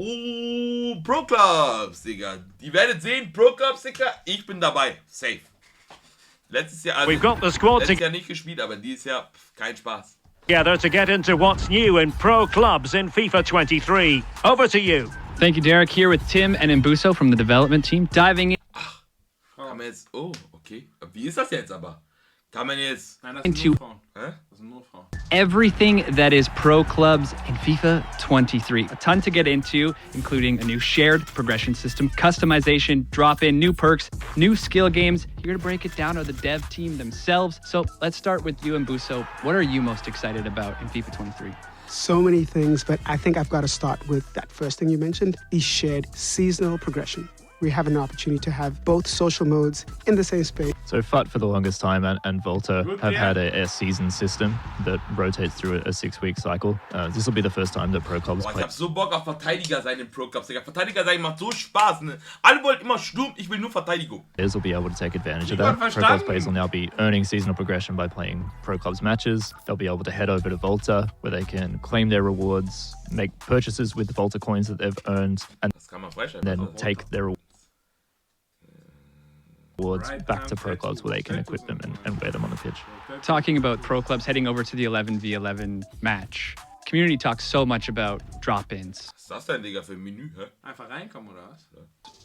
Oh, Pro Clubs, Digga. Ihr werdet sehen, Pro Clubs, Digga, ich bin dabei. Safe. Letztes Jahr, letztes Jahr nicht gespielt, aber dieses Jahr kein Spaß. Together to get into what's new in Pro Clubs in FIFA 23. Over to you. Thank you, Derek. Here with Tim and Mbuso from the development team, diving in. Ach, kann man jetzt, oh, okay. Wie ist das jetzt aber? Kann man jetzt... Nein, das sind nur Frauen. Hä? Das sind nur Frauen. Everything that is Pro Clubs in FIFA 23. A ton to get into, including a new shared progression system, customization, drop-in, new perks, new skill games. Here to break it down are the dev team themselves. So let's start with you, Mbuso. What are you most excited about in FIFA 23? So many things, but I think I've got to start with that first thing you mentioned, the shared seasonal progression. We have an opportunity to have both social modes in the same space. So FUT for the longest time and Volta have had a season system that rotates through a 6-week cycle. This will be the first time that Pro Clubs Boah, ich play. hab so Bock auf Verteidiger sein in Pro Clubs, Digga. Verteidiger sein macht so Spaß, ne? Alle wollten immer Sturm, ich will nur Verteidigung. Players will be able to take advantage of that. Pro Clubs players will now be earning seasonal progression by playing Pro Clubs matches. They'll be able to head over to Volta where they can claim their rewards, make purchases with the Volta coins that they've earned, and Das kann man fresh then take their rewards back to Pro Clubs where they can equip them and wear them on the pitch. Talking about Pro Clubs heading over to the 11v11 match. Community talks so much about drop-ins. Was ist das denn, Digga, für ein Menü, hä? Einfach reinkommen, oder was?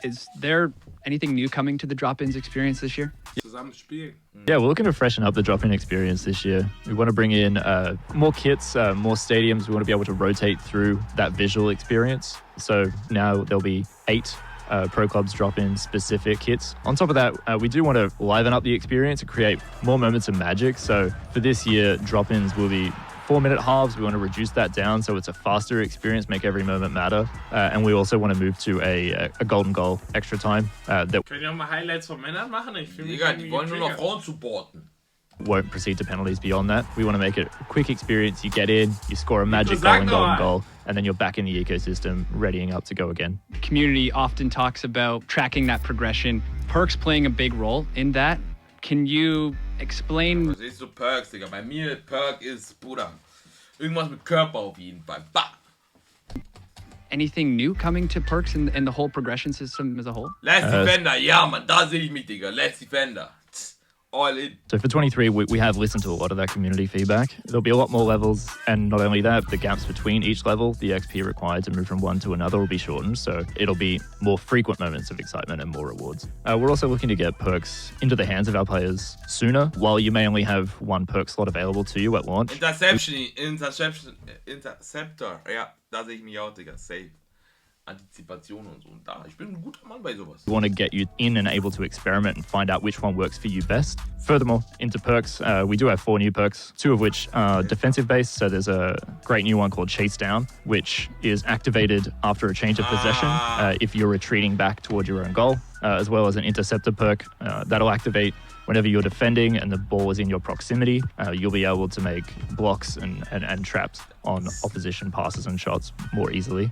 Is there anything new coming to the drop-ins experience this year? Zusammen spielen. Yeah, we're looking to freshen up the drop-in experience this year. We want to bring in more kits, more stadiums. We want to be able to rotate through that visual experience. So now there'll be 8 Pro Clubs drop-in specific kits. On top of that, we do want to liven up the experience and create more moments of magic. So for this year, drop-ins will be 4-minute halves. We want to reduce that down so it's a faster experience, make every moment matter. And we also want to move to a golden goal extra time that Könnt ihr auch mal Highlights von Männern machen? Ich fühle mich Digga, die irgendwie wollen nur noch getriggert. Frauen supporten. won't proceed to penalties beyond that. We want to make it a quick experience. You get in, you score a magic goal sag and doch golden mal. goal, and then you're back in the ecosystem, readying up to go again. Community often talks about tracking that progression, perks playing a big role in that. Can you explain? Was siehst du Perks, Digga? Bei mir Perk ist, Bruder, irgendwas mit Körper auf jeden Fall. Bah! Anything new coming to perks and the whole progression system as a whole? Last Defender, ja Mann, da sehe ich mich, Digga. Last Defender. All in. So for 23, we have listened to a lot of that community feedback. There'll be a lot more levels, and not only that, the gaps between each level, the XP required to move from one to another will be shortened, so it'll be more frequent moments of excitement and more rewards. We're also looking to get perks into the hands of our players sooner. While you may only have one perk slot available to you at launch, Interceptor, ja, da sehe ich mich auch, Digga. Safe. Antizipation und so. Und da, ich bin ein guter Mann bei sowas. we want to get you in and able to experiment and find out which one works for you best. Furthermore, into perks, we do have 4 new perks, 2 of which are defensive based. So there's a great new one called Chase Down, which is activated after a change of possession if you're retreating back toward your own goal, as well as an interceptor perk that'll activate whenever you're defending and the ball is in your proximity. You'll be able to make blocks and traps on opposition passes and shots more easily.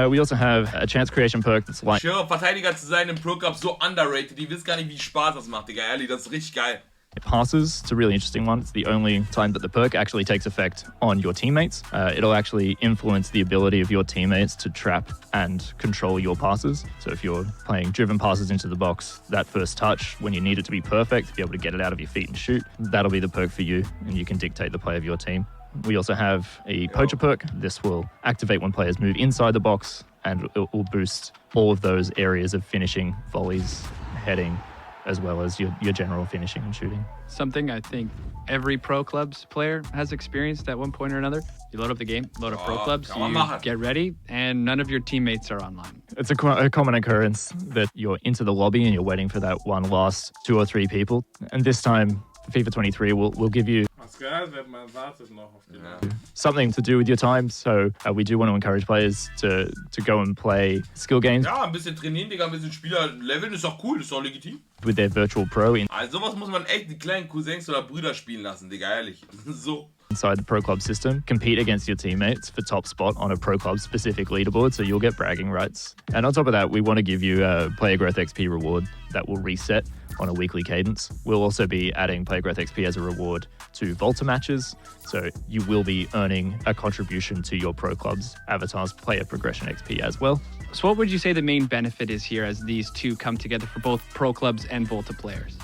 We also have a chance creation perk that's like Schwöre, Verteidiger zu sein im Pro Cup so underrated. Die wissen gar nicht, wie Spaß das macht, Digga. Ehrlich, das ist richtig geil. passes. It's a really interesting one. It's the only time that the perk actually takes effect on your teammates. It'll actually influence the ability of your teammates to trap and control your passes. So if you're playing driven passes into the box, that first touch, when you need it to be perfect, to be able to get it out of your feet and shoot, that'll be the perk for you, and you can dictate the play of your team. We also have a poacher perk. This will activate when players move inside the box, and it will boost all of those areas of finishing, volleys, heading, as well as your general finishing and shooting. Something I think every Pro Clubs player has experienced at one point or another. You load up the game, load up Pro Clubs, kann man you machen. get ready, and none of your teammates are online. It's a common occurrence that you're into the lobby and you're waiting for that one last 2 or 3 people. And this time, for FIFA 23, we'll give you Was geil wird, man wartet noch auf die Leute. something to do with your time. So we do want to encourage players to go and play skill games Ja, ein bisschen trainieren, Digga, ein bisschen Spieler leveln ist doch cool, ist doch legitim. with their virtual pro Also sowas muss man echt die kleinen Cousins oder Brüder spielen lassen, Digga, ehrlich. So. inside the Pro Club system. Compete against your teammates for top spot on a Pro Club specific leaderboard, so you'll get bragging rights. And on top of that, we want to give you a player growth XP reward that will reset on a weekly cadence. We'll also be adding Player Growth XP as a reward to Volta matches, so you will be earning a contribution to your Pro Club's avatar's player progression XP as well. So what would you say the main benefit is here as these two come together for both Pro Clubs and Volta players?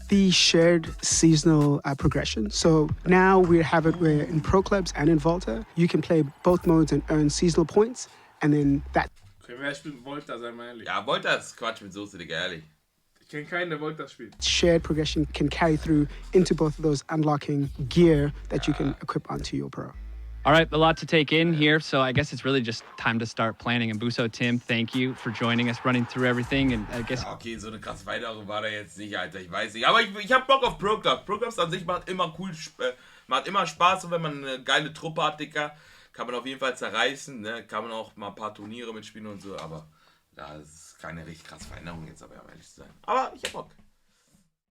The shared seasonal progression. So now we have it where in Pro Clubs and in Volta, you can play both modes and earn seasonal points. And then that. Okay, wer spielt Volta, sei mal ehrlich? Ja, Volta ist Quatsch mit Soße, Digga, ehrlich. Ich kenne keinen, der Volta spielt. Shared progression can carry through into both of those, unlocking gear that you can equip onto your Pro. All right, a lot to take in here, so I guess it's really just time to start planning. And Buso, Tim, thank you for joining us, running through everything. And I guess okay, so eine krasse Veränderung war da jetzt nicht, Alter, ich weiß nicht. Aber ich hab Bock auf Pro Clubs. Pro Clubs an sich macht immer cool, macht immer Spaß. Und wenn man eine geile Truppe hat, Digga, kann man auf jeden Fall zerreißen. Ne? Kann man auch mal ein paar Turniere mitspielen und so. Aber das ist keine richtig krasse Veränderung jetzt, aber um ehrlich zu sein. Aber ich hab Bock.